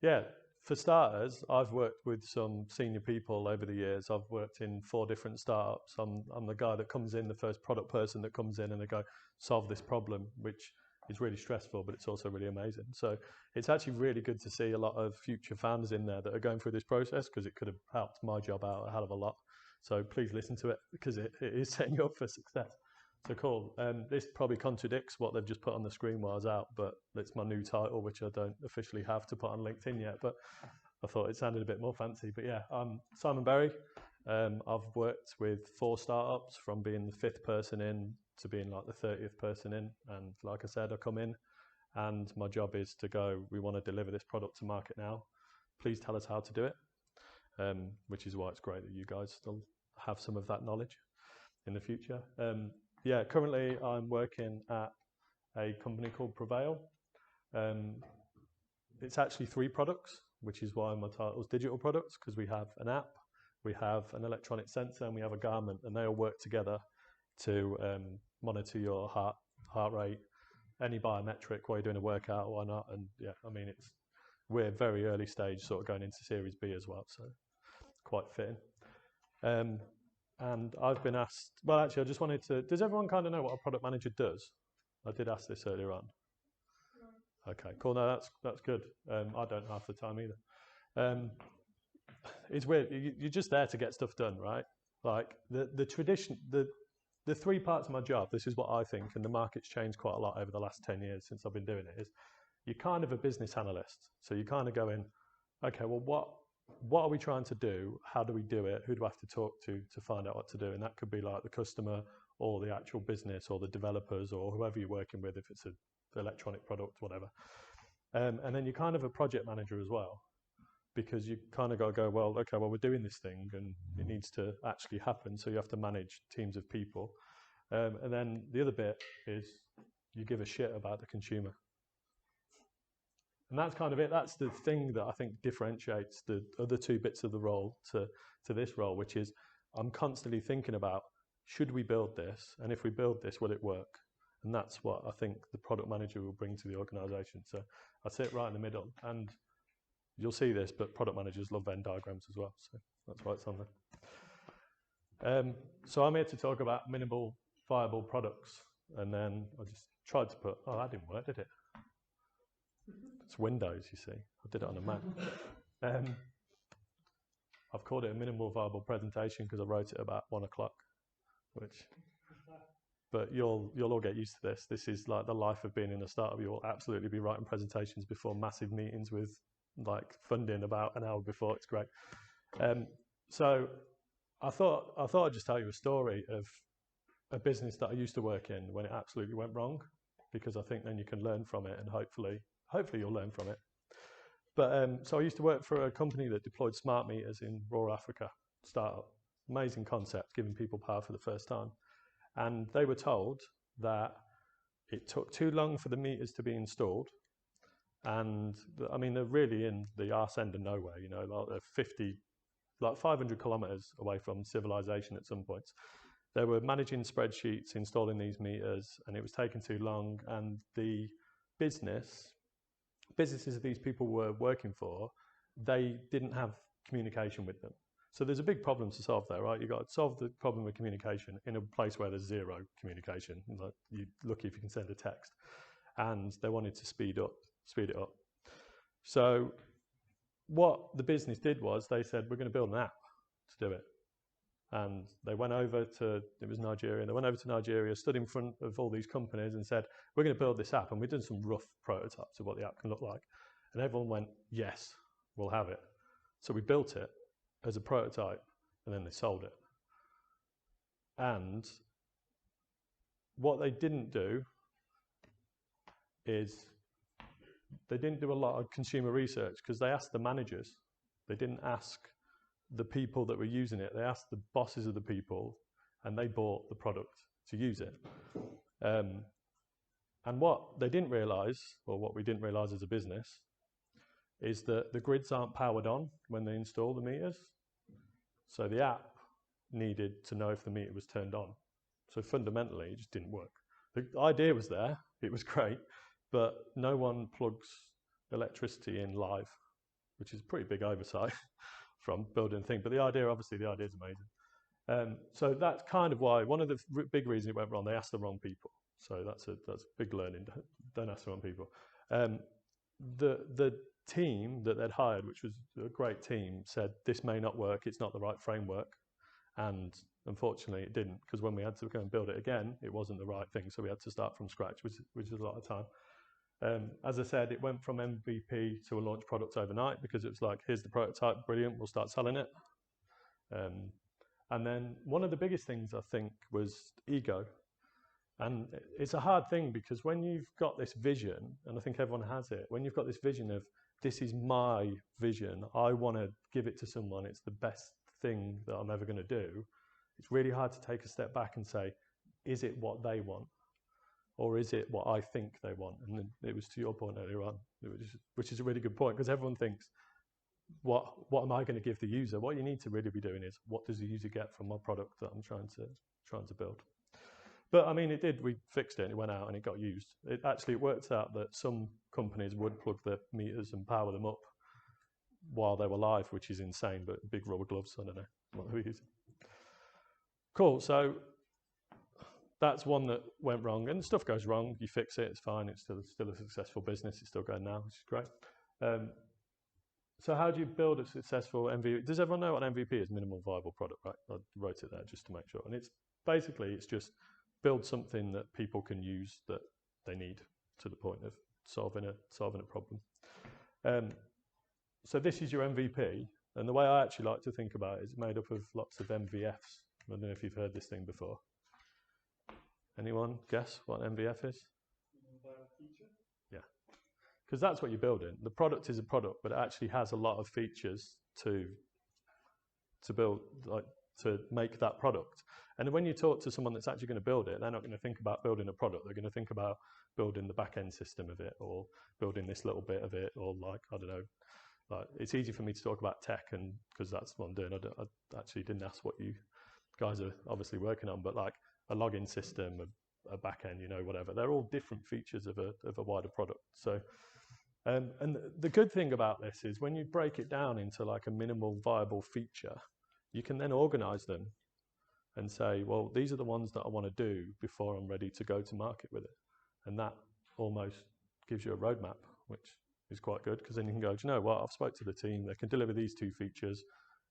Yeah, for starters, I've worked with some senior people over the years. I've worked in 4 different startups. I'm the guy that comes in, the first product person that comes in, and they go, solve this problem, which is really stressful, but it's also really amazing. So it's actually really good to see a lot of future founders in there that are going through this process, because it could have helped my job out a hell of a lot. So please listen to it, because it is setting you up for success. So cool. This probably contradicts what they've just put on the screen while I was out, but it's my new title, which I don't officially have to put on LinkedIn yet, but I thought it sounded a bit more fancy. But yeah, I'm Simon Berry. I've worked with 4 startups, from being the 5th person in to being like the 30th person in. And like I said, I come in and my job is to go, we want to deliver this product to market now. Please tell us how to do it, which is why it's great that you guys still have some of that knowledge in the future. Yeah, currently I'm working at a company called Prevail. It's actually 3 products, which is why my title is digital products, because we have an app, we have an electronic sensor, and we have a garment, and they all work together to monitor your heart rate, any biometric while you're doing a workout or not. And yeah, I mean, we're very early stage, sort of going into Series B as well, so quite fitting. And I've been asked, well, actually, I just wanted to, does everyone kind of know what a product manager does? I did ask this earlier on. No. Okay, cool. No, that's good. I don't half the time either. It's weird. You're just there to get stuff done, right? Like the tradition, the 3 parts of my job, this is what I think, and the market's changed quite a lot over the last 10 years since I've been doing it, is you're kind of a business analyst. So you kind of go in, okay, well, what are we trying to do? How do we do it? Who do I have to talk to find out what to do? And that could be like the customer or the actual business or the developers or whoever you're working with, if it's an electronic product, whatever. And then you're kind of a project manager as well, because you kind of got to go, well, okay, well, we're doing this thing and it needs to actually happen. So you have to manage teams of people. And then the other bit is you give a shit about the consumer. And that's kind of it. That's the thing that I think differentiates the other 2 bits of the role to this role, which is I'm constantly thinking about, should we build this? And if we build this, will it work? And that's what I think the product manager will bring to the organization. So I sit right in the middle, and you'll see this, but product managers love Venn diagrams as well. So that's why it's on there. So I'm here to talk about minimal viable products. And then I just tried to put, oh, that didn't work, did it? It's Windows, you see. I did it on a Mac. I've called it a minimal viable presentation because I wrote it about 1 o'clock, but you'll all get used to this. This is like the life of being in a startup. You'll absolutely be writing presentations before massive meetings with like funding about an hour before. It's great. So I thought I'd just tell you a story of a business that I used to work in when it absolutely went wrong, because I think then you can learn from it, and hopefully you'll learn from it. But so I used to work for a company that deployed smart meters in rural Africa, startup. Amazing concept, giving people power for the first time. And they were told that it took too long for the meters to be installed. And I mean, they're really in the arse end of nowhere, you know, like they're 500 kilometers away from civilization at some points. They were managing spreadsheets, installing these meters, and it was taking too long. And the businesses that these people were working for, they didn't have communication with them. So there's a big problem to solve there, right? You've got to solve the problem with communication in a place where there's 0 communication. Like, you're lucky if you can send a text. And they wanted to speed it up. So what the business did was they said, we're going to build an app to do it. And they went over to, it was Nigeria, they went over to Nigeria, stood in front of all these companies and said, we're going to build this app. And we've done some rough prototypes of what the app can look like. And everyone went, yes, we'll have it. So we built it as a prototype, and then they sold it. And what they didn't do is they didn't do a lot of consumer research, because they asked the managers. They didn't ask the people that were using it. They asked the bosses of the people, and they bought the product to use it. And what they didn't realize, or what we didn't realize as a business, is that the grids aren't powered on when they install the meters. So the app needed to know if the meter was turned on. So fundamentally, it just didn't work. The idea was there, it was great, but no one plugs electricity in live. which is a pretty big oversight from building a thing. But the idea, obviously, the idea is amazing. So that's kind of why one of the big reasons it went wrong. They asked the wrong people. So that's a big learning. Don't ask the wrong people. The team that they'd hired, which was a great team, said this may not work. It's not the right framework, and unfortunately, it didn't. Because when we had to go and build it again, it wasn't the right thing. So we had to start from scratch, which is a lot of time. As I said, it went from MVP to a launch product overnight because it was like, here's the prototype, brilliant, we'll start selling it. And then one of the biggest things I think was ego. And it's a hard thing because when you've got this vision, and I think everyone has it, when you've got this vision of this is my vision, I want to give it to someone, it's the best thing that I'm ever going to do, it's really hard to take a step back and say, is it what they want? Or is it what I think they want? And then it was to your point earlier on, which is a really good point, because everyone thinks, what am I going to give the user? What you need to really be doing is, what does the user get from my product that I'm trying to build? But I mean, it did. We fixed it, and it went out, and it got used. It worked out that some companies would plug the meters and power them up while they were live, which is insane. But big rubber gloves, I don't know what they were using. Cool. So that's one that went wrong, and stuff goes wrong. You fix it, it's fine. It's still a successful business. It's still going now, which is great. So how do you build a successful MVP? Does everyone know what MVP is? Minimum viable product, right? I wrote it there just to make sure. And it's just build something that people can use that they need to the point of solving a problem. So this is your MVP, and the way I actually like to think about it is made up of lots of MVFs. I don't know if you've heard this thing before. Anyone guess what MVF is? Yeah, because that's what you're building. The product is a product, but it actually has a lot of features to build, like to make that product. And when you talk to someone that's actually going to build it, they're not going to think about building a product. They're going to think about building the back end system of it, or building this little bit of it, or like, I don't know. Like, it's easy for me to talk about tech, and because that's what I'm doing. I actually didn't ask what you guys are obviously working on, but like a login system, a back end, whatever. They're all different features of a wider product. So, and the good thing about this is when you break it down into like a minimal viable feature, you can then organize them and say, well, these are the ones that I want to do before I'm ready to go to market with it. And that almost gives you a roadmap, which is quite good, because then you can go, do you know what, I've spoke to the team, they can deliver these 2 features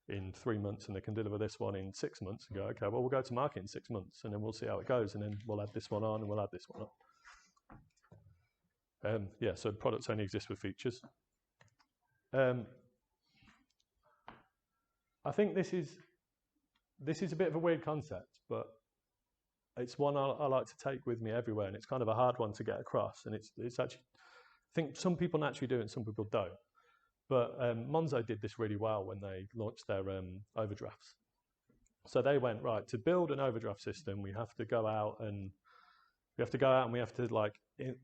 in 3 months, and they can deliver this one in 6 months, and go, okay, well, we'll go to market in 6 months, and then we'll see how it goes, and then we'll add this one on, and we'll add this one on. Yeah, so products only exist with features. I think this is a bit of a weird concept, but it's one I like to take with me everywhere, and it's kind of a hard one to get across, and it's actually, I think some people naturally do it and some people don't. But Monzo did this really well when they launched their overdrafts. So they went, right, to build an overdraft system, we have to go out and we have to like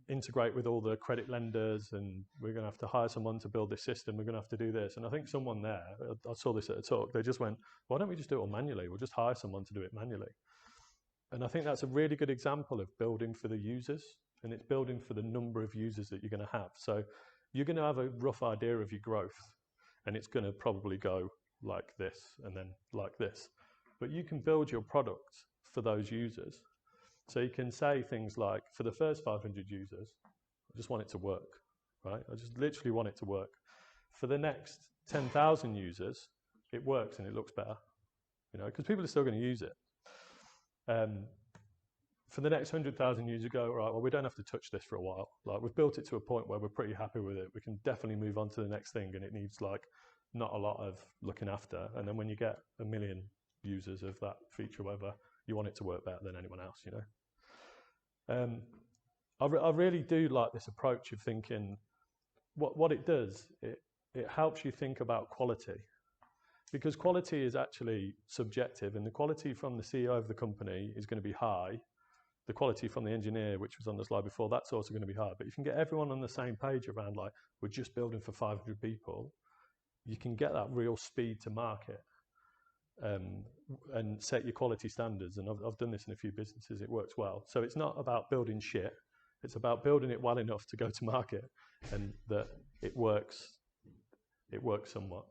integrate with all the credit lenders, and we're going to have to hire someone to build this system. We're going to have to do this. And I think someone there, I saw this at a talk, they just went, why don't we just do it all manually? We'll just hire someone to do it manually. And I think that's a really good example of building for the users, and it's building for the number of users that you're going to have. So you're going to have a rough idea of your growth, and it's going to probably go like this and then like this. But you can build your product for those users. So you can say things like, for the first 500 users, I just want it to work, right? I just literally want it to work. For the next 10,000 users, it works and it looks better, because people are still going to use it. For the next 100,000 users, go, right, well, we don't have to touch this for a while. Like, we've built it to a point where we're pretty happy with it. We can definitely move on to the next thing, and it needs like not a lot of looking after. And then when you get 1 million users of that feature, whatever, you want it to work better than anyone else, I really do like this approach of thinking. What it does, it helps you think about quality, because quality is actually subjective, and the quality from the CEO of the company is going to be high. The quality from the engineer, which was on the slide before, that's also going to be high. But if you can get everyone on the same page around, like, we're just building for 500 people, you can get that real speed to market, and set your quality standards. And I've done this in a few businesses. It works well. So it's not about building shit. It's about building it well enough to go to market, and that it works it works somewhat.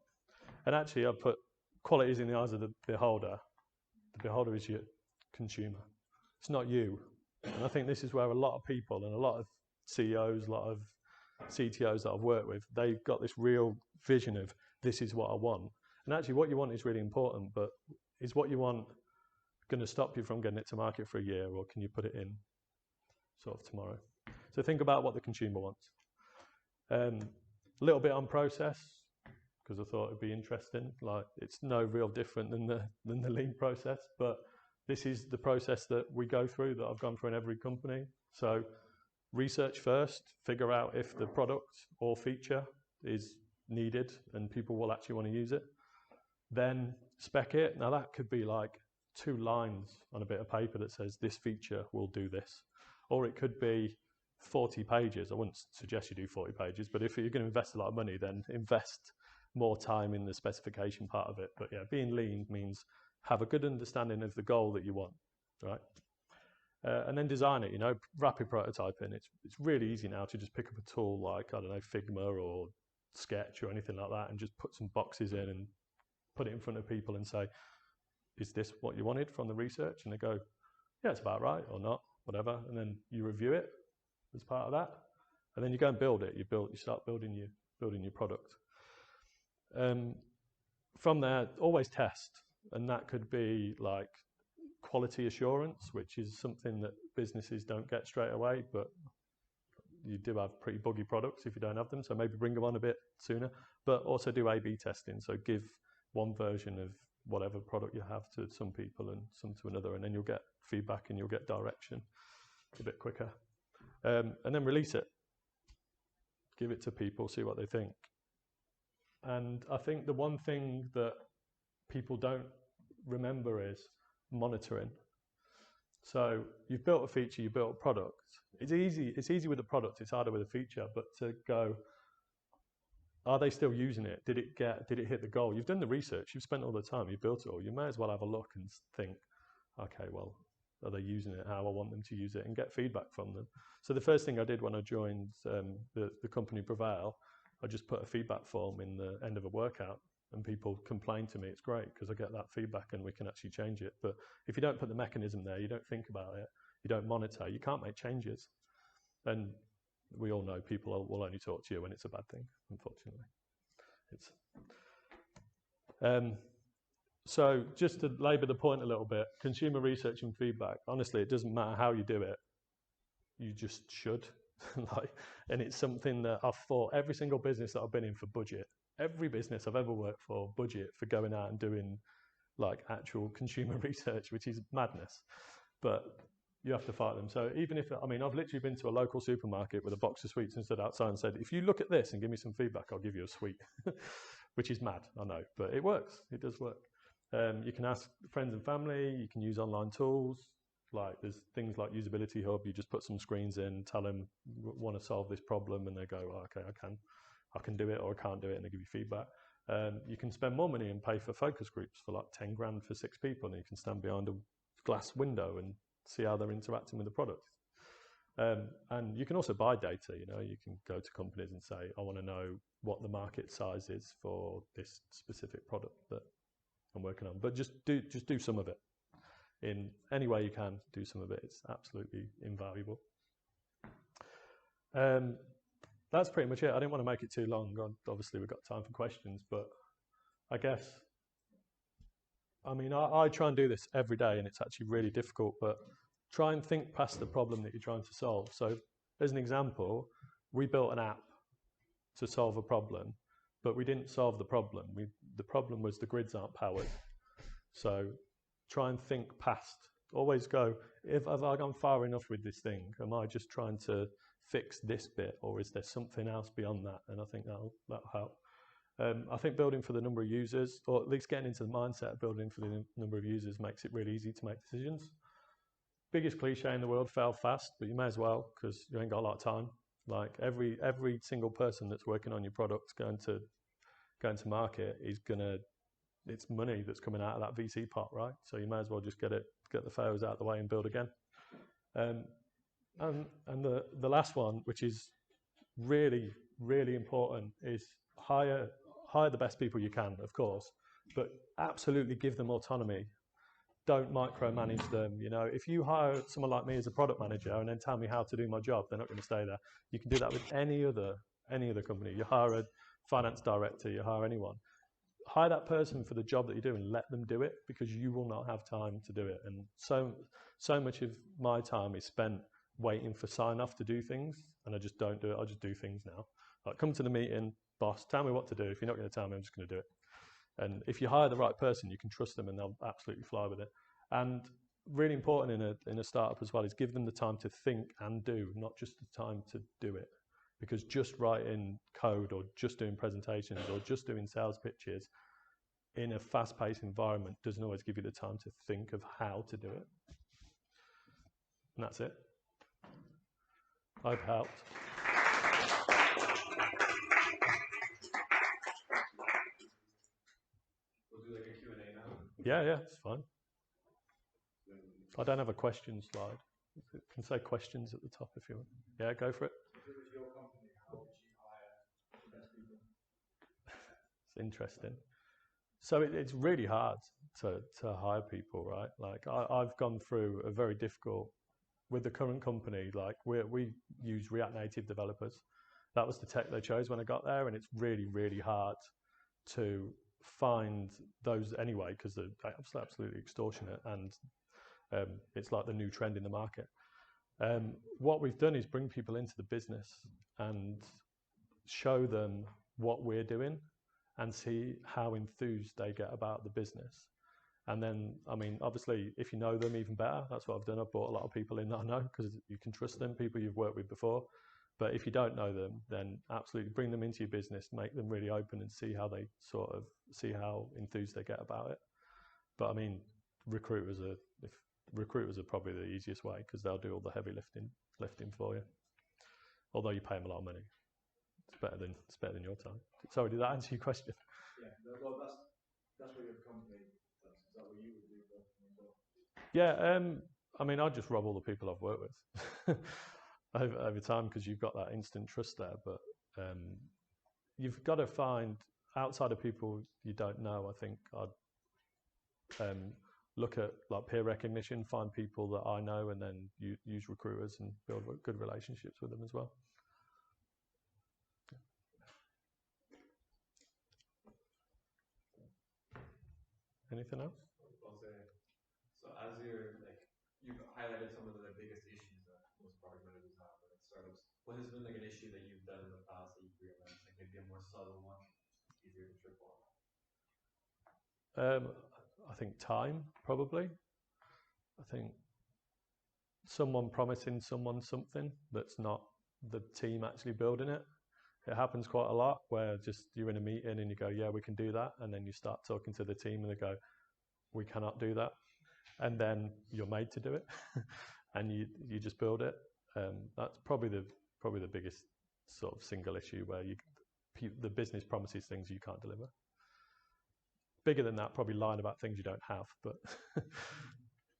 And actually, I put qualities in the eyes of the beholder. The beholder is your consumer. It's not you. And I think this is where a lot of people and a lot of CEOs, a lot of CTOs that I've worked with, they've got this real vision of this is what I want. And actually what you want is really important, but is what you want going to stop you from getting it to market for a year, or can you put it in sort of tomorrow? So think about what the consumer wants. A little bit on process, because I thought it'd be interesting. Like, it's no real different than the lean process, but this is the process that we go through, that I've gone through in every company. So research first, figure out if the product or feature is needed and people will actually want to use it. Then spec it. Now that could be like 2 lines on a bit of paper that says this feature will do this. Or it could be 40 pages. I wouldn't suggest you do 40 pages, but if you're going to invest a lot of money, then invest more time in the specification part of it. But yeah, being lean means have a good understanding of the goal that you want, right? And then design it, rapid prototyping. It's really easy now to just pick up a tool like, I don't know, Figma or Sketch or anything like that and just put some boxes in and put it in front of people and say, is this what you wanted from the research? And they go, yeah, it's about right, or not, whatever. And then you review it as part of that. And then you go and build it. You start building your product. From there, always test. And that could be like quality assurance, which is something that businesses don't get straight away, but you do have pretty buggy products if you don't have them, so maybe bring them on a bit sooner. But also do A/B testing, so give one version of whatever product you have to some people and some to another, and then you'll get feedback and you'll get direction a bit quicker. And then release it. Give it to people, see what they think. And I think the one thing that people don't remember is monitoring. So you've built a feature, you've built a product. It's easy with a product, it's harder with a feature, but to go, are they still using it? Did it hit the goal? You've done the research, you've spent all the time, you've built it all. You may as well have a look and think, okay, well, are they using it how I want them to use it, and get feedback from them. So the first thing I did when I joined the company Prevail, I just put a feedback form in the end of a workout, and people complain to me. It's great because I get that feedback and we can actually change it. But if you don't put the mechanism there, you don't think about it, you don't monitor, you can't make changes. And we all know people will only talk to you when it's a bad thing, unfortunately. So just to labour the point a little bit, consumer research and feedback, honestly, it doesn't matter how you do it, you just should. And it's something that I've fought every single business that I've been in for budget. Every business I've ever worked for, budget for going out and doing like actual consumer research, which is madness. But you have to fight them. So even if, I've literally been to a local supermarket with a box of sweets and stood outside and said, if you look at this and give me some feedback, I'll give you a sweet, which is mad, I know, but it works, it does work. You can ask friends and family, you can use online tools, like there's things like Usability Hub, you just put some screens in, tell them, want to solve this problem, and they go, oh, okay, I can do it, or I can't do it, and they give you feedback. You can spend more money and pay for focus groups for like 10 grand for 6 people, and you can stand behind a glass window and see how they're interacting with the product. And you can also buy data, you can go to companies and say, I want to know what the market size is for this specific product that I'm working on. But just do some of it. In any way you can, do some of it. It's absolutely invaluable. That's pretty much it. I didn't want to make it too long. Obviously, we've got time for questions, but I guess, I try and do this every day, and it's actually really difficult, but try and think past the problem that you're trying to solve. So as an example, we built an app to solve a problem, but we didn't solve the problem. The problem was the grids aren't powered. So try and think past. Always go, have I gone far enough with this thing? Am I just trying to fix this bit, or is there something else beyond that? And I think that'll help. I think building for the number of users, or at least getting into the mindset of building for the number of users, makes it really easy to make decisions. Biggest cliche in the world, fail fast, but you may as well, because you ain't got a lot of time. Like every single person that's working on your product going to market is it's money that's coming out of that VC pot, right? So you may as well just get the fails out of the way and build again. And the last one, which is really, really important, is hire hire the best people you can, of course, but absolutely give them autonomy. Don't micromanage them. You know, if you hire someone like me as a product manager and then tell me how to do my job, they're not going to stay there. You can do that with any other company. You hire a finance director, you hire anyone. Hire that person for the job that you do and let them do it, because you will not have time to do it. And so much of my time is spent waiting for sign off to do things, and I just don't do it. I just do things now. Like, come to the meeting, boss, tell me what to do. If you're not going to tell me, I'm just going to do it. And if you hire the right person, you can trust them and they'll absolutely fly with it. And really important in a startup as well is give them the time to think and do, not just the time to do it. Because just writing code or just doing presentations or just doing sales pitches in a fast-paced environment doesn't always give you the time to think of how to do it. And that's it. I've helped. We'll do like a Q&A now. Yeah, it's fine. I don't have a question slide. You can say questions at the top if you want. Yeah, go for it. If it was your company, how would you hire the best people? It's interesting. So it's really hard to hire people, right? Like I've gone through a very difficult, with the current company, like we use React Native developers. That was the tech they chose when I got there, and it's really, really hard to find those anyway, because they're absolutely extortionate, and it's like the new trend in the market. What we've done is bring people into the business and show them what we're doing and see how enthused they get about the business. And then, I mean, obviously, if you know them, even better. That's what I've done. I've brought a lot of people in that I know, because you can trust them, people you've worked with before. But if you don't know them, then absolutely bring them into your business, make them really open, and see how how enthused they get about it. But I mean, recruiters are probably the easiest way, because they'll do all the heavy lifting for you. Although you pay them a lot of money, it's better than your time. Sorry, did that answer your question? Yeah, well, that's what your company does. Is that what you would do? Yeah, I mean, I'd just rob all the people I've worked with over time, because you've got that instant trust there. But you've got to find, outside of people you don't know, I think I'd look at like peer recognition, find people that I know, and then use recruiters and build good relationships with them as well. Anything else? I'll say, so as you've highlighted some of the biggest issues that most product managers have with startups. What has been like an issue that you've done in the past that you've realized, like maybe a more subtle one, easier to trip on? I think time, probably. I think someone promising someone something that's not the team actually building it. It happens quite a lot, where just you're in a meeting and you go, yeah, we can do that. And then you start talking to the team and they go, we cannot do that. And then you're made to do it and you just build it. That's probably the biggest sort of single issue, where the business promises things you can't deliver. Bigger than that, probably lying about things you don't have, but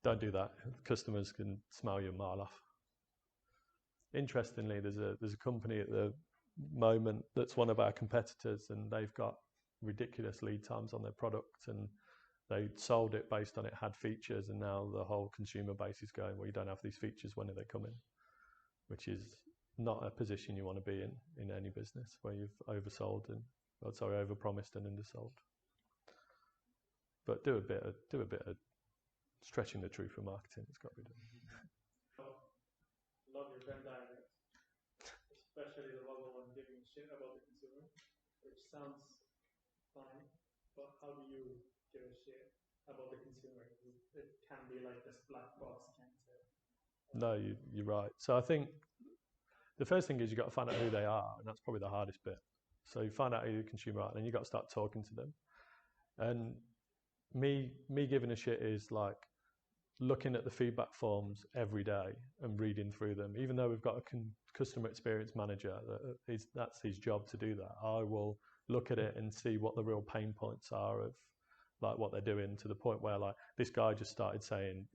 don't do that. Customers can smell you a mile off. Interestingly, there's a company at the moment that's one of our competitors, and they've got ridiculous lead times on their product, and they sold it based on it had features, and now the whole consumer base is going, well, you don't have these features, when are they coming? Which is not a position you want to be in any business, where you've overpromised and undersold. But do a bit of stretching the truth for marketing. It's got to be done. Love your Venn diagram, especially the one giving shit about the consumer, which sounds fine, but how do you give a shit about the consumer? It can be like this black box, can't it? No, you're right. So I think the first thing is you've got to find out who they are, and that's probably the hardest bit. So you find out who the consumer are, and then you've got to start talking to them. And me giving a shit is like looking at the feedback forms every day and reading through them. Even though we've got a customer experience manager, that's his job to do that. I will look at it and see what the real pain points are of like what they're doing, to the point where like this guy just started saying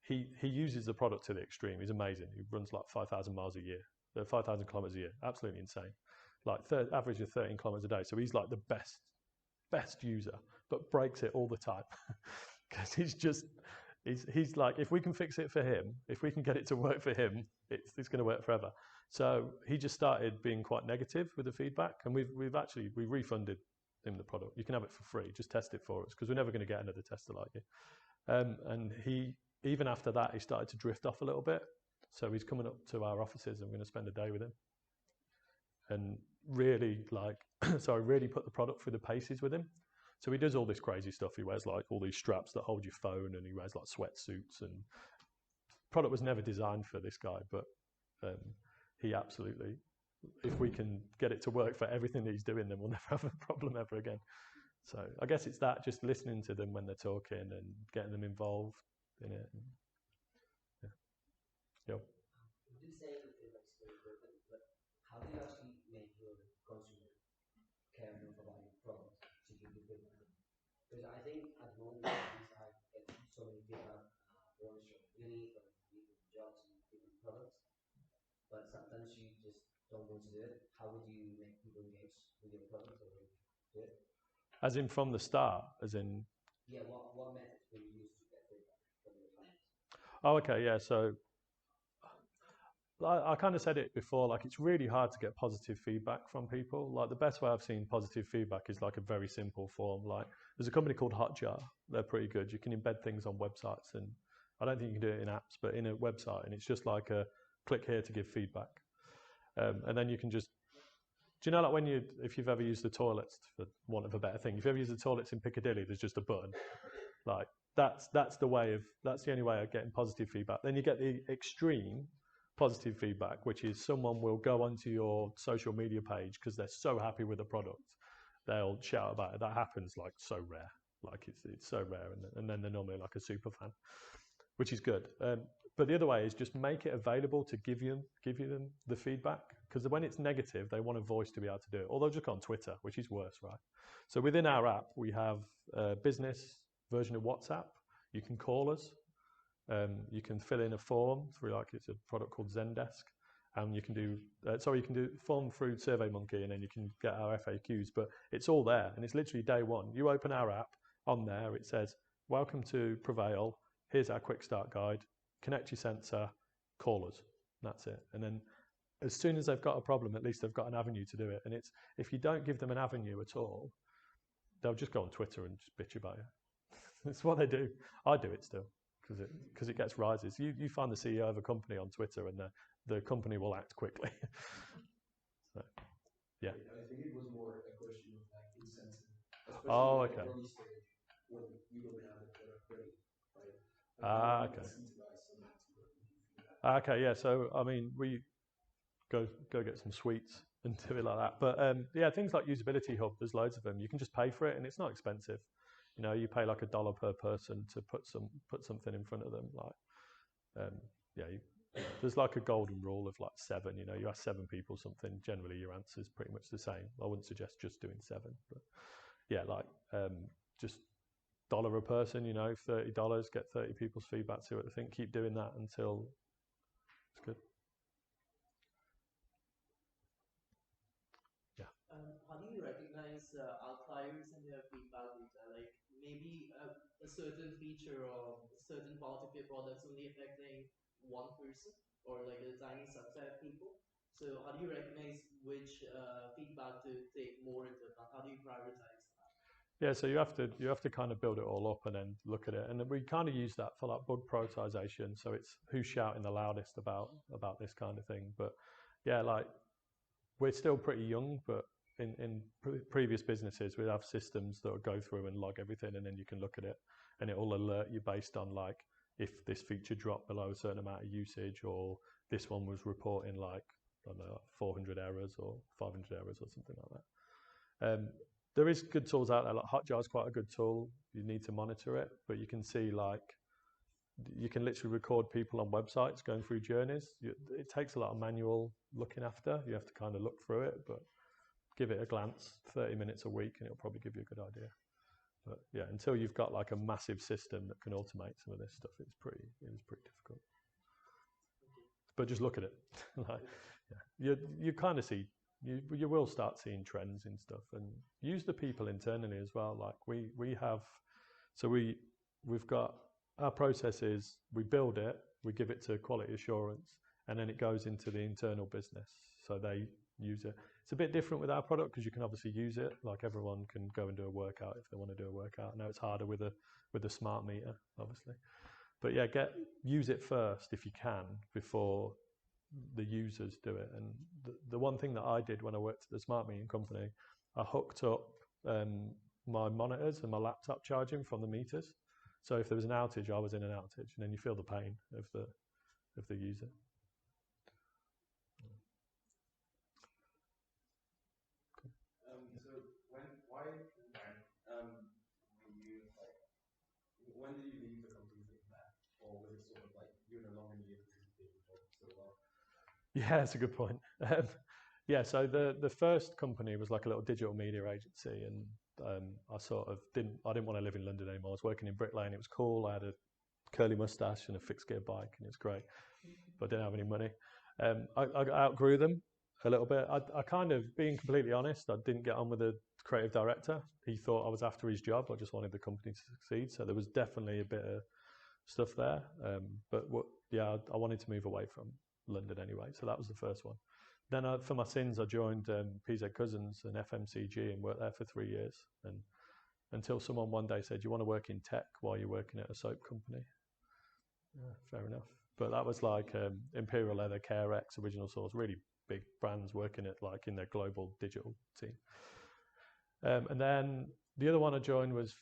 he uses the product to the extreme. He's amazing. He runs like 5,000 miles a year, 5,000 kilometers a year. Absolutely insane. like average of 13 kilometers a day. So he's like the best user, but breaks it all the time because he's like, if we can fix it for him, if we can get it to work for him, it's going to work forever. So he just started being quite negative with the feedback, and we refunded him the product. You can have it for free. Just test it for us because we're never going to get another tester like you. And he, even after that, he started to drift off a little bit. So he's coming up to our offices, and we're going to spend a day with him. And really, like, so I really put the product through the paces with him. So he does all this crazy stuff. He wears like all these straps that hold your phone, and he wears like sweatsuits. And product was never designed for this guy, but he absolutely, if we can get it to work for everything that he's doing, then we'll never have a problem ever again. So I guess it's that, just listening to them when they're talking and getting them involved in it. Yeah. Yep. You did say that it's very broken, but how do you actually make your consumer care enough about your product to give you good value? Because I think at the moment, at least I get so many feedback forms from uni, from different jobs and different products, but sometimes you just don't want to do it. How would you make people engage with your product or do it? As in from the start, as in? Yeah, what methods will you use to get feedback from your clients? Oh, okay, yeah. So I kind of said it before, like it's really hard to get positive feedback from people. Like the best way I've seen positive feedback is like a very simple form. Like there's a company called Hotjar. They're pretty good. You can embed things on websites, and I don't think you can do it in apps, but in a website, and it's just like a click here to give feedback. And then you can just, do you know, like if you've ever used the toilets, for want of a better thing, if you ever use the toilets in Piccadilly, there's just a button. Like that's the only way of getting positive feedback. Then you get the extreme positive feedback, which is someone will go onto your social media page because they're so happy with the product, they'll shout about it. That happens like so rare, like it's so rare, and then they're normally like a super fan, which is good. But the other way is just make it available to give you them the feedback, because when it's negative, they want a voice to be able to do it. Or they'll just go on Twitter, which is worse, right? So within our app, we have a business version of WhatsApp. You can call us. You can fill in a form through, like, it's a product called Zendesk. You can do form through SurveyMonkey, and then you can get our FAQs. But it's all there, and it's literally day one. You open our app, on there it says, "Welcome to Prevail. Here's our quick start guide. Connect your sensor, call us." And that's it. And then as soon as they've got a problem, at least they've got an avenue to do it. And it's, if you don't give them an avenue at all, they'll just go on Twitter and just bitch about it. That's what they do. I do it still because it gets rises. You find the CEO of a company on Twitter, and the company will act quickly. So, yeah. I think it was more a question of like incentive, especially Oh, at okay. the early stage when you don't have the product ready, right? Okay. Incentivize someone to go and give you that. Okay, yeah. So I mean, we go get some sweets and do it like that. But yeah, things like Usability Hub, there's loads of them. You can just pay for it, and it's not expensive. You know, you pay like $1 per person to put something in front of them. Like, yeah, there's like a golden rule of like 7. You know, you ask 7 people something, generally your answer is pretty much the same. I wouldn't suggest just doing 7, but yeah, like just $1 a person. You know, $30, get 30 people's feedback, see what they think. Keep doing that until it's good. How do you recognize outliers in your feedback data? Like maybe a certain feature or a certain part of your product's only affecting one person or like a tiny subset of people. So how do you recognize which feedback to take more into account? How do you prioritize that? Yeah, so you have to kind of build it all up and then look at it, and we kind of use that for like bug prioritization. So it's who's shouting the loudest about this kind of thing. But yeah, like we're still pretty young, but in previous businesses, we'd have systems that would go through and log everything, and then you can look at it, and it will alert you based on like if this feature dropped below a certain amount of usage, or this one was reporting like, I don't know, 400 errors or 500 errors or something like that. There is good tools out there. Like Hotjar is quite a good tool. You need to monitor it, but you can see like you can literally record people on websites going through journeys. It takes a lot of manual looking after. You have to kind of look through it, but give it a glance, 30 minutes a week, and it'll probably give you a good idea. But yeah, until you've got like a massive system that can automate some of this stuff, it is pretty difficult. But just look at it. Like, yeah, you kind of see you will start seeing trends in stuff, and use the people internally as well. Like we've got our processes, we build it, we give it to quality assurance, and then it goes into the internal business, so they use it. It's a bit different with our product because you can obviously use it. Like everyone can go and do a workout if they want to do a workout. I know it's harder with a smart meter, obviously, but yeah, use it first if you can before the users do it. And the one thing that I did when I worked at the smart metering company, I hooked up my monitors and my laptop charging from the meters. So if there was an outage, I was in an outage, and then you feel the pain of the user. When did you leave the company like that, or was it sort of like you no longer needed because it's being done so well? Yeah, that's a good point. Yeah, so the first company was like a little digital media agency, and I didn't want to live in London anymore. I was working in Brick Lane. It was cool. I had a curly mustache and a fixed gear bike, and it was great, but I didn't have any money. I outgrew them a little bit. I kind of, being completely honest, I didn't get on with the creative director. He thought I was after his job. I just wanted the company to succeed. So there was definitely a bit of stuff there. I wanted to move away from London anyway. So that was the first one. Then for my sins, I joined PZ Cousins and FMCG and worked there for 3 years. And until someone one day said, "You want to work in tech while you're working at a soap company?" Yeah, fair enough. But that was like Imperial Leather, Carex, Original Source, really big brands working at like in their global digital team. And then the other one I joined was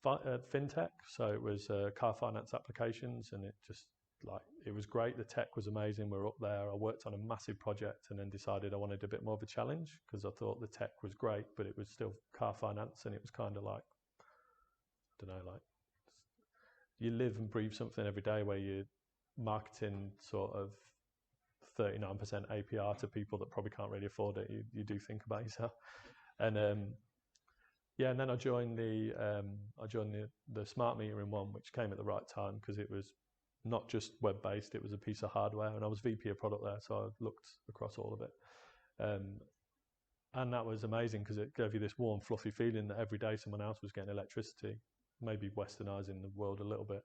fintech. So it was car finance applications, and it was great. The tech was amazing. We were up there. I worked on a massive project, and then decided I wanted a bit more of a challenge because I thought the tech was great, but it was still car finance, and it was kind of like, I don't know, like you live and breathe something every day where you're marketing sort of 39% APR to people that probably can't really afford it. You do think about yourself. And and then I joined the smart metering one, which came at the right time because it was not just web based; it was a piece of hardware, and I was VP of product there, so I looked across all of it, and that was amazing because it gave you this warm, fluffy feeling that every day someone else was getting electricity. Maybe westernising the world a little bit,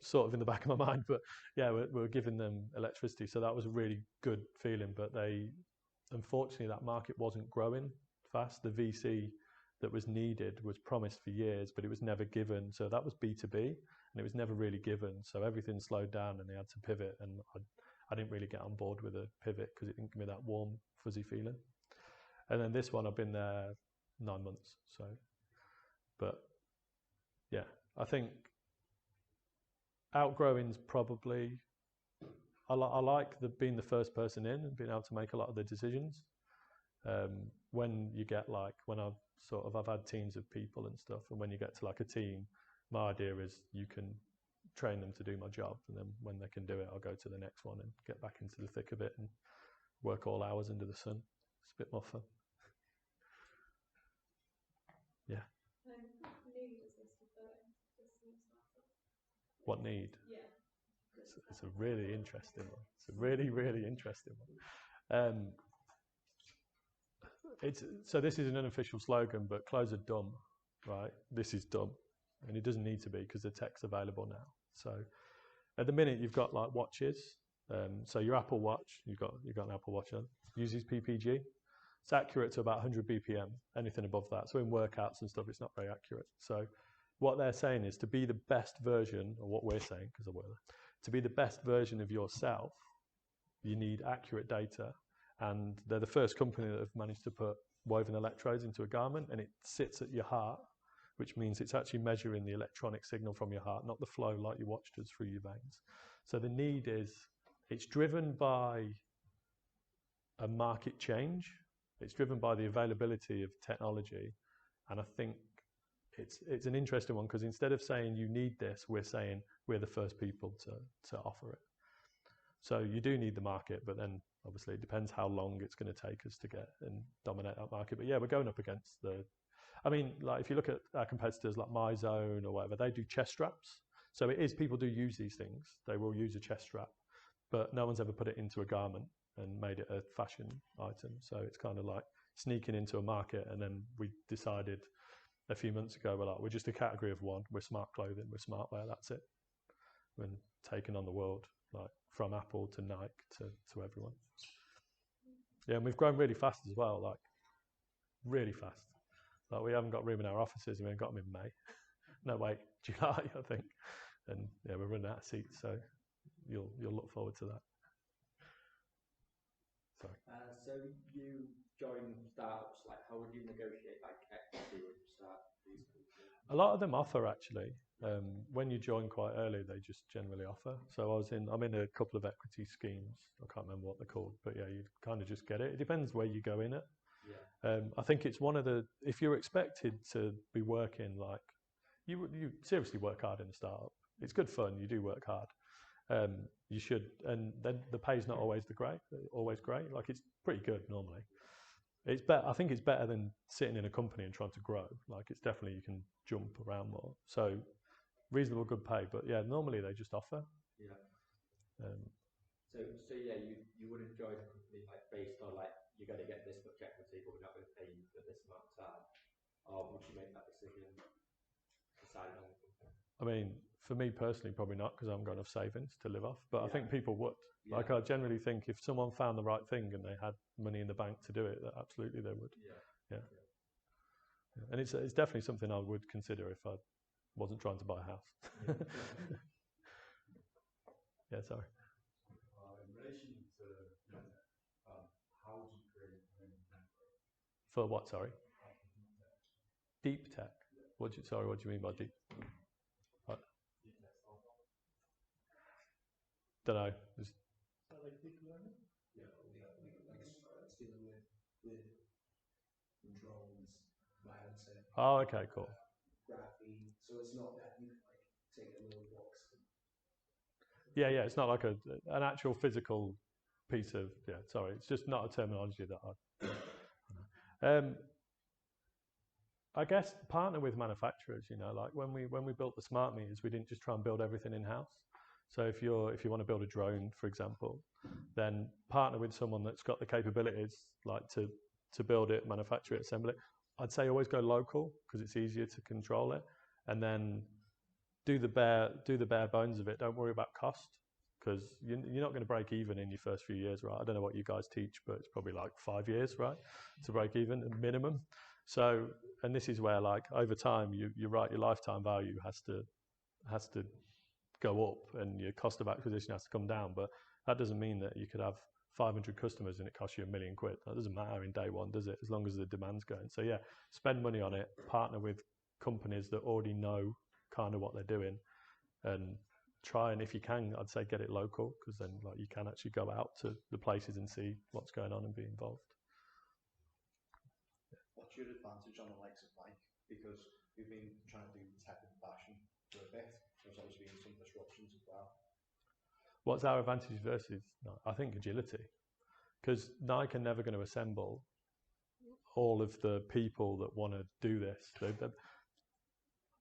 sort of in the back of my mind, but yeah, we're giving them electricity, so that was a really good feeling. But unfortunately, that market wasn't growing fast. The VC that was needed was promised for years, but it was never given. So that was B2B, and it was never really given. So everything slowed down, and they had to pivot. And I didn't really get on board with a pivot because it didn't give me that warm, fuzzy feeling. And then this one, I've been there 9 months. So, but yeah, I think outgrowing's probably. I like being the first person in and being able to make a lot of the decisions. When you get when I've had teams of people and stuff, and when you get to like a team, my idea is you can train them to do my job, and then when they can do it, I'll go to the next one and get back into the thick of it and work all hours under the sun. It's a bit more fun. Yeah. What need? Yeah. It's a really interesting one. It's a really, really interesting one. So this is an unofficial slogan, but clothes are dumb, right? This is dumb, and it doesn't need to be because the tech's available now. So at the minute, you've got like watches. So your Apple Watch, you've got an Apple Watch on, uses PPG. It's accurate to about 100 BPM. Anything above that, so in workouts and stuff, it's not very accurate. So what they're saying is to be the best version, or what we're saying, because I work there, to be the best version of yourself, you need accurate data. And they're the first company that have managed to put woven electrodes into a garment, and it sits at your heart, which means it's actually measuring the electronic signal from your heart, not the flow like your watch does through your veins. So the need it's driven by a market change. It's driven by the availability of technology. And I think it's an interesting one because instead of saying you need this, we're saying we're the first people to offer it. So you do need the market, but then obviously it depends how long it's going to take us to get and dominate that market. But yeah, we're going up against like if you look at our competitors like MyZone or whatever, they do chest straps. So people do use these things. They will use a chest strap. but no one's ever put it into a garment and made it a fashion item. So it's kind of like sneaking into a market, and then we decided a few months ago, we're just a category of one. We're smart clothing, we're smart wear, that's it. We're taking on the world, like from Apple to Nike to everyone. Yeah, and we've grown really fast as well, like really fast. Like we haven't got room in our offices, and we haven't got them in May. No, wait, July, I think. And yeah, we're running out of seats, so you'll look forward to that. Sorry. So you join startups, like how would you negotiate like equity when you start these companies? A lot of them offer actually. When you join quite early, they just generally offer. So I'm in a couple of equity schemes. I can't remember what they're called, but yeah, you kind of just get it. It depends where you go in it. Yeah. I think it's one of the, if you're expected to be working like, you seriously work hard in a startup. It's good fun. You do work hard. You should, and then the pay's not always always great. Like it's pretty good normally. It's better. I think it's better than sitting in a company and trying to grow. Like it's definitely, you can jump around more. So reasonable good pay, but yeah, normally they just offer. Yeah. So yeah, you wouldn't join a company like based on like you're going to get this much equity, but we're not going to pay you for this amount of time, or would you make that decision deciding on the company? I mean, for me personally, probably not, because I haven't got enough savings to live off. But I think people would. Yeah. Like I generally think if someone found the right thing and they had money in the bank to do it, that absolutely they would. Yeah. Yeah. And it's definitely something I would consider if I wasn't trying to buy a house. Yeah, sorry. In relation to how would you create a network? For what? Sorry. Deep tech. What do you mean by deep? Don't know. So like deep learning? Yeah, it's dealing with drones, balancing. Oh, okay, cool. Graphene. So it's not that you can like take a little box. Yeah, it's not like an actual physical piece of, sorry, it's just not a terminology that I guess partner with manufacturers, like when we built the smart meters, we didn't just try and build everything in-house. So if you want to build a drone, for example, then partner with someone that's got the capabilities, like to build it, manufacture it, assemble it. I'd say always go local because it's easier to control it, and then do the bare bones of it. Don't worry about cost, because you're not going to break even in your first few years, right? I don't know what you guys teach, but it's probably like 5 years, right, to break even minimum. So, and this is where like over time, you're right, your lifetime value has to go up and your cost of acquisition has to come down. But that doesn't mean that you could have 500 customers and it costs you £1 million. That doesn't matter in day one, does it? As long as the demand's going. So yeah, spend money on it, partner with companies that already know kind of what they're doing, and try, and if you can, I'd say get it local, because then like you can actually go out to the places and see what's going on and be involved. What's your advantage on the likes of Nike? Because we've been trying to do tech and fashion for a bit. There's obviously been some disruptions as well. What's our advantage versus Nike? I think agility, because Nike are never going to assemble all of the people that want to do this.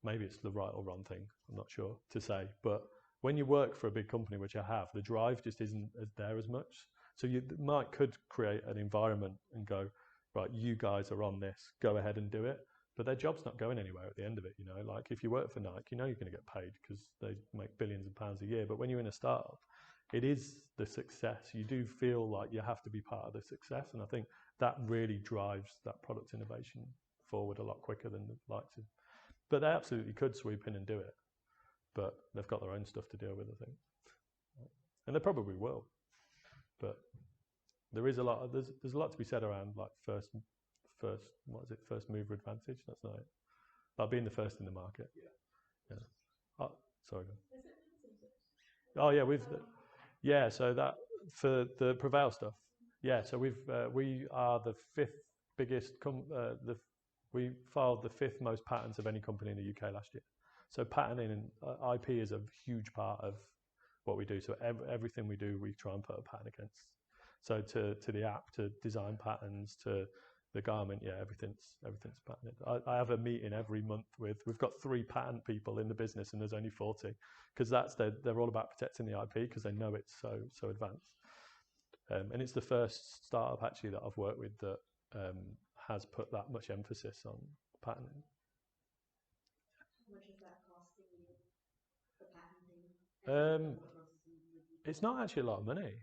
Maybe it's the right or wrong thing, I'm not sure to say, but when you work for a big company, which I have, the drive just isn't there as much. So Nike could create an environment and go, right, you guys are on this, go ahead and do it. But their job's not going anywhere at the end of it, Like if you work for Nike, you're going to get paid because they make billions of pounds a year. But when you're in a startup, it is the success. You do feel like you have to be part of the success. And I think that really drives that product innovation forward a lot quicker than the likes of. But they absolutely could sweep in and do it. But they've got their own stuff to deal with, I think. And they probably will. But there is there's a lot to be said around like first mover advantage. That's not it. Like being the first in the market. Yeah. Oh, sorry. Oh yeah, so that for the Prevail stuff. Yeah, so we are the fifth biggest we filed the fifth most patents of any company in the UK last year. So patenting and IP is a huge part of what we do. So everything we do, we try and put a patent against. So to the app, to design patterns, to The garment, yeah, everything's patented. I have a meeting every month we've got 3 patent people in the business, and there's only 40, because they're all about protecting the IP because they know it's so advanced. And it's the first startup actually that I've worked with that has put that much emphasis on patenting. How much is that costing you, the patenting? It's not actually a lot of money.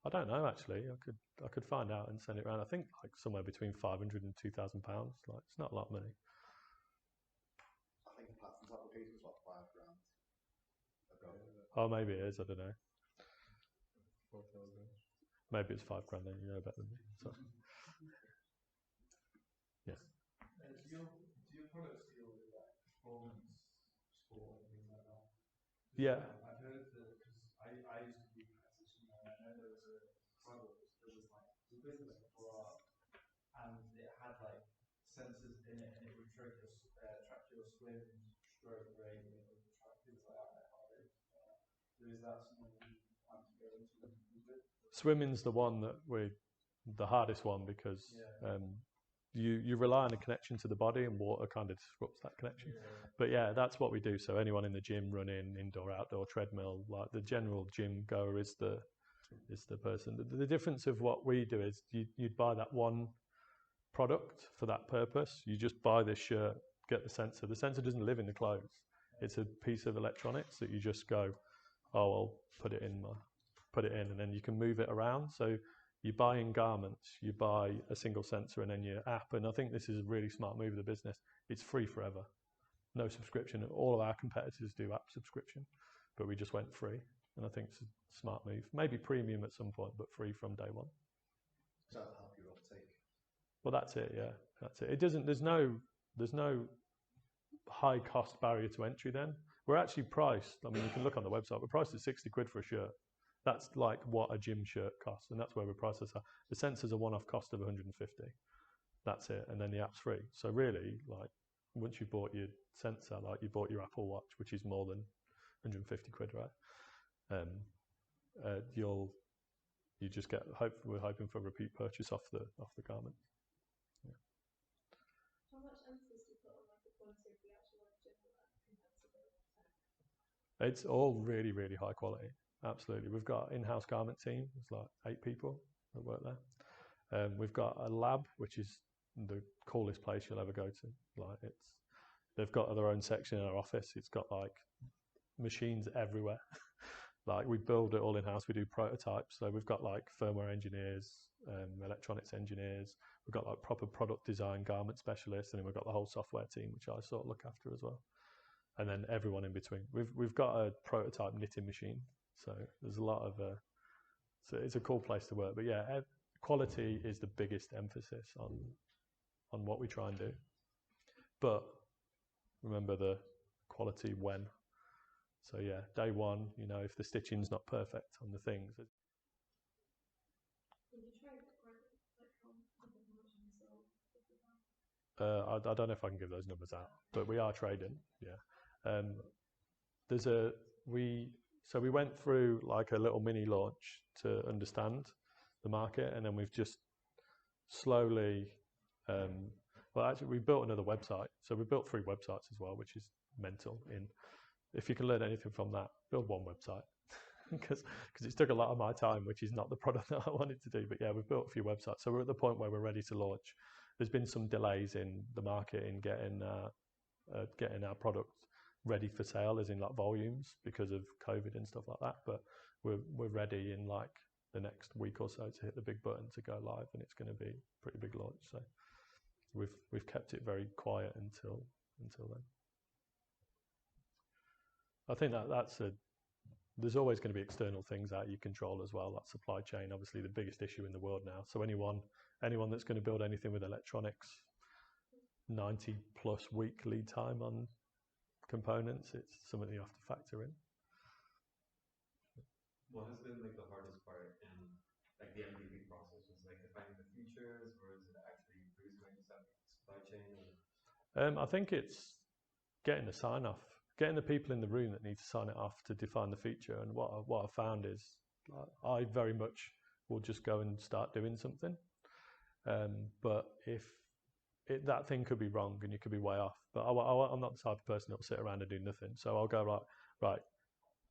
I don't know actually. I could find out and send it around. I think like somewhere between £500 and £2,000. Like it's not a lot of money. I think the patent application is like £5,000 ago. Oh, maybe it is. I don't know. 4,000. Maybe it's £5,000. Then you know better than me. So. Yeah. Do your products deal with like performance sport and things like that? Yeah. I've heard that because I used to be a practitioner, and I know there was a product that was like a business before, and it had like sensors in it, and it would track your swim, stroke rate, and it would track things like that. So is that something you plan to go into with? Swimming's the one that the hardest one because you rely on a connection to the body, and water kind of disrupts that connection. Yeah. But yeah, that's what we do. So anyone in the gym, running, indoor, outdoor, treadmill, like the general gym goer is the person. The difference of what we do is you'd buy that one product for that purpose. You just buy this shirt, get the sensor. The sensor doesn't live in the clothes. It's a piece of electronics that you just go, oh, I'll put it in, and then you can move it around. So you buy in garments, you buy a single sensor, and then your app. And I think this is a really smart move of the business. It's free forever, no subscription. All of our competitors do app subscription, but we just went free, and I think it's a smart move. Maybe premium at some point, but free from day one. Does that help your uptake? Well, that's it. Yeah, that's it. It doesn't. There's no high cost barrier to entry. Then we're actually priced. I mean, you can look on the website. We're priced at £60 for a shirt. That's like what a gym shirt costs, and that's where we're priced at. The sensor's a one-off cost of 150. That's it, and then the app's free. So really, like once you bought your sensor, like you bought your Apple Watch, which is more than £150, right? You just get. We're hoping for a repeat purchase off the garment. Yeah. How much emphasis do you put on like the quality of the actual gym compared to the tech? It's all really, really high quality. Absolutely. We've got an in-house garment team. There's like 8 people that work there. We've got a lab, which is the coolest place you'll ever go to. Like they've got their own section in our office. It's got like machines everywhere. Like we build it all in-house. We do prototypes. So we've got like firmware engineers, electronics engineers. We've got like proper product design garment specialists, and then we've got the whole software team, which I sort of look after as well. And then everyone in between. We've got a prototype knitting machine. So there's a lot of, so it's a cool place to work. But yeah, quality is the biggest emphasis on what we try and do. But remember the quality when. So yeah, day one, if the stitching's not perfect on the things. Did you try it like how much you sold? I don't know if I can give those numbers out, but we are trading. Yeah. We went through like a little mini launch to understand the market, and then we've just slowly. Well, actually, we built another website. So we built 3 websites as well, which is mental. If you can learn anything from that, build one website, because it took a lot of my time, which is not the product that I wanted to do. But yeah, we've built a few websites, so we're at the point where we're ready to launch. There's been some delays in the market in getting our product ready for sale, as in like volumes, because of COVID and stuff like that. But we're ready in like the next week or so to hit the big button to go live, and it's going to be a pretty big launch. So we've kept it very quiet until then. I think there's always going to be external things out of your control as well. That supply chain, obviously, the biggest issue in the world now. So anyone that's going to build anything with electronics, 90+ week lead time on components, it's something you have to factor in. What has been like the hardest part in like the MVP process? Was it like defining the features, or is it actually producing the supply chain? I think it's getting the sign off, getting the people in the room that need to sign it off to define the feature. And what I found is I very much will just go and start doing something. But if that thing could be wrong and you could be way off. But I'm not the type of person that will sit around and do nothing. So I'll go, right.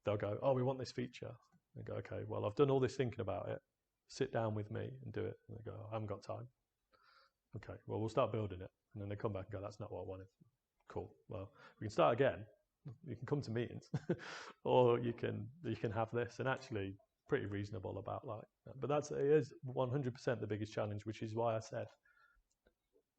They'll go, oh, we want this feature. And I go, okay, well, I've done all this thinking about it. Sit down with me and do it. And they go, I haven't got time. Okay, well, we'll start building it. And then they come back and go, that's not what I wanted. Cool. Well, we can start again. You can come to meetings, or you can have this, and actually pretty reasonable about like that. But it is 100% the biggest challenge, which is why I said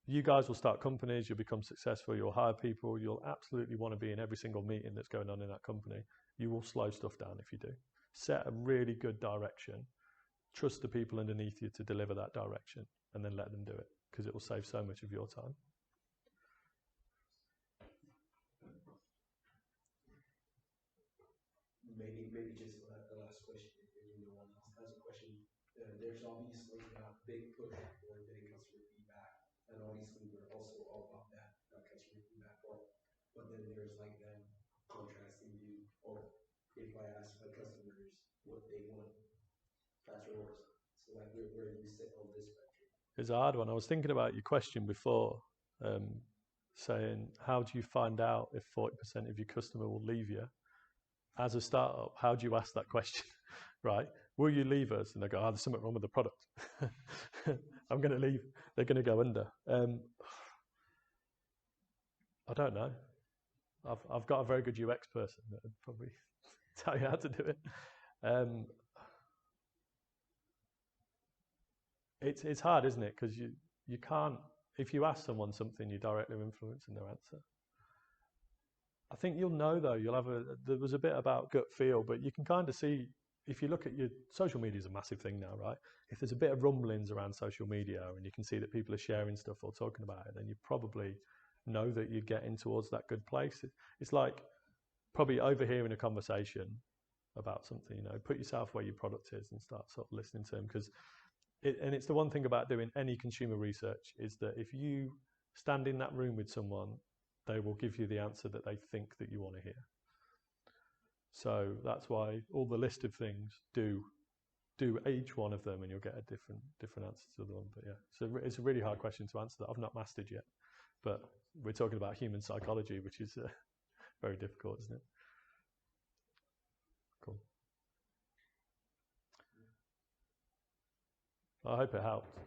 you guys will start companies, you'll become successful, you'll hire people, you'll absolutely want to be in every single meeting that's going on in that company. You will slow stuff down if you do. Set a really good direction, trust the people underneath you to deliver that direction, and then let them do it, because it will save so much of your time. Maybe just a last question, if no one else has a question. There's obviously that big push for getting customer feedback, and obviously we're also all about that customer feedback part. But then there's like them contrasting view of, if I ask my customers what they want, that's yours. So like where do you sit on this spectrum? It's a hard one. I was thinking about your question before, saying how do you find out if 40% of your customer will leave you? As a startup, how do you ask that question, right? Will you leave us? And they go, there's something wrong with the product. I'm going to leave. They're going to go under. I don't know. I've got a very good UX person that would probably tell you how to do it. It's hard, isn't it? Because you can't, if you ask someone something, you're directly influencing their answer. I think you'll know though, there was a bit about gut feel, but you can kind of see, if you look at your social media is a massive thing now, right? If there's a bit of rumblings around social media and you can see that people are sharing stuff or talking about it, then you probably know that you're getting towards that good place. It's like probably overhearing a conversation about something, put yourself where your product is and start sort of listening to them, because it's the one thing about doing any consumer research is that if you stand in that room with someone, they will give you the answer that they think that you want to hear. So that's why all the list of things, do each one of them and you'll get a different answer to the one. But yeah, so it's a really hard question to answer that I've not mastered yet. But we're talking about human psychology, which is very difficult, isn't it? Cool. I hope it helped.